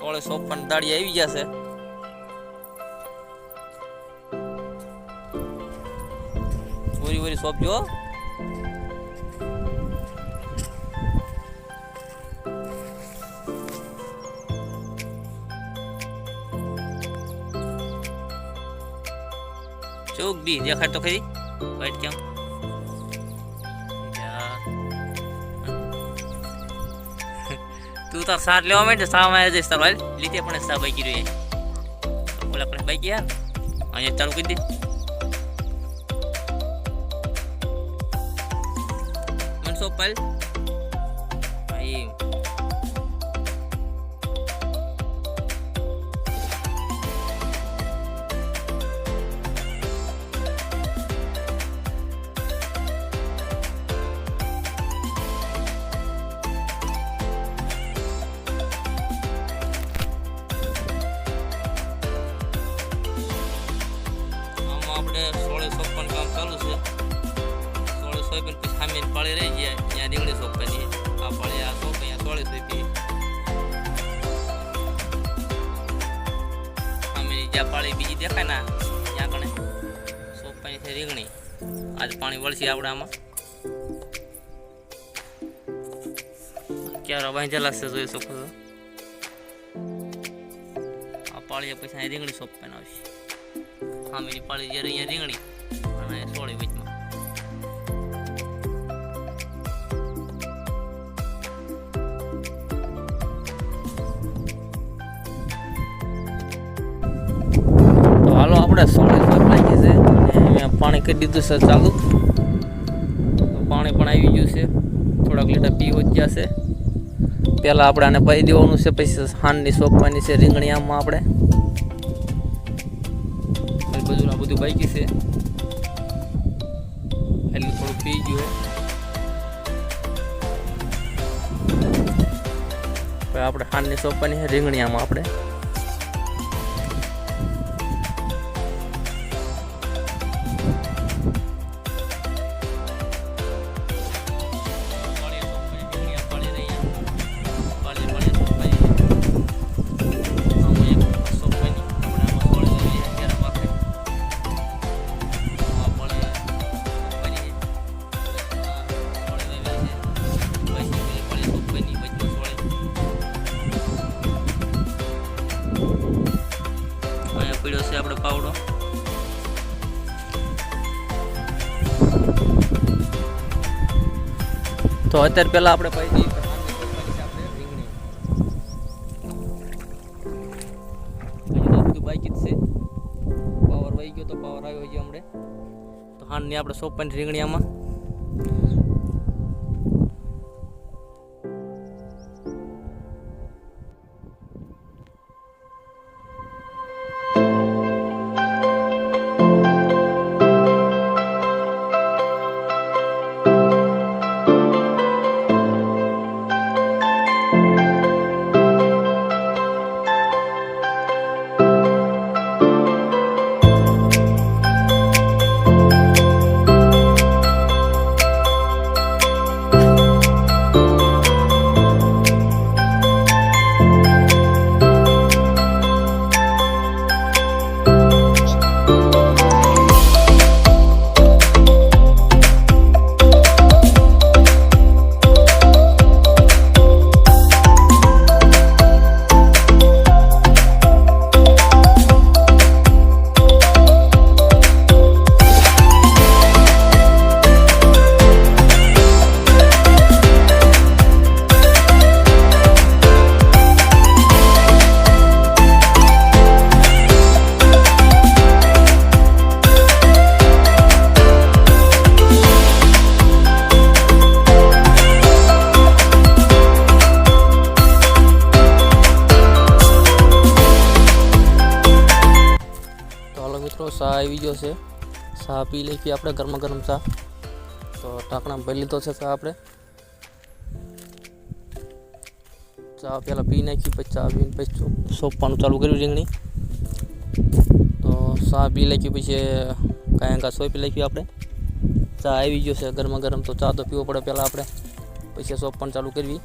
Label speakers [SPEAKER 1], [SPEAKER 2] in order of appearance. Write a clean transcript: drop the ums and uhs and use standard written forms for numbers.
[SPEAKER 1] 1654 દાડી આવી ગયા છે. પૂરી સોપ જો ચોક બી દેખાડ તો ખરી વાઈટ કેમ તું તાર સાર લેવા માંડે સામાં જઈશ તાર ભાઈ લીધે પણ સા બાઈકી રહી ઓલા પણ બાઈકી યાર અહીંયા ચાલુ કરી દે મનસો પાલ ભાઈ આપણે 1654 કામ ચાલુ છે. 1654 પછી સામે પાળી રહી ગયા ત્યાં રીંગણી સોપ કરીએ. આ પાળી આ સોપ અહીંયા 1600 સામે જ્યાં પાળી બીજી દેખાય ને ત્યાં કણે સોપ પાણી છે રીંગણી. આજ પાણી વળશે આપણે આમાં ક્યારે બાંધેલા છે જોઈ શકો છો. આ પાળી પછી અહીં રીંગણી સોપ પાણી આવશે. સામેની પાળી જ્યારે અહીંયા રીંગણી અને સોળી વચમાં તો હાલો આપણે સોળી સોપ લાગી છે અને પાણી કરી દીધું છે ચાલુ. તો પાણી પણ આવી ગયું છે. થોડાક લીટર પી વધ્યા છે. પહેલાં આપણે આને પાઈ દેવાનું છે પછી હાંડની સોંપવાની છે રીંગણી આમાં આપણે બધું બાકી છે એટલે થોડું પી ગયું. આપણે હાંડની સોંપવાની છે રીંગણી આમાં આપણે પીડ્યો છે આપણે પાવડો. તો અત્યારે પહેલા આપણે પાઈ દઈએ બધું બાકી જ છે. પાવર વહી ગયો તો પાવર આવ્યો છે હમણાં. તો હાંડની આપણે સોંપવાની રીંગણી આમાં મિત્રો ચા આવી ગયો છે. ચા પી લઈએ આપણે ગરમા ગરમ ચા. તો ઢાંકણા ભરી લીધો છે ચા આપણે. ચા પહેલાં પી નાખી પછી ચા પીને પછી સોંપવાનું ચાલુ કર્યું રીંગણી. તો ચા પી નાખી પછી કાંઈ સોંપી નાખ્યું આપણે. ચા આવી ગયો છે ગરમા ગરમ. તો ચા તો પીવો પડે પહેલાં આપણે પછી સોંપવાનું ચાલુ કરવી.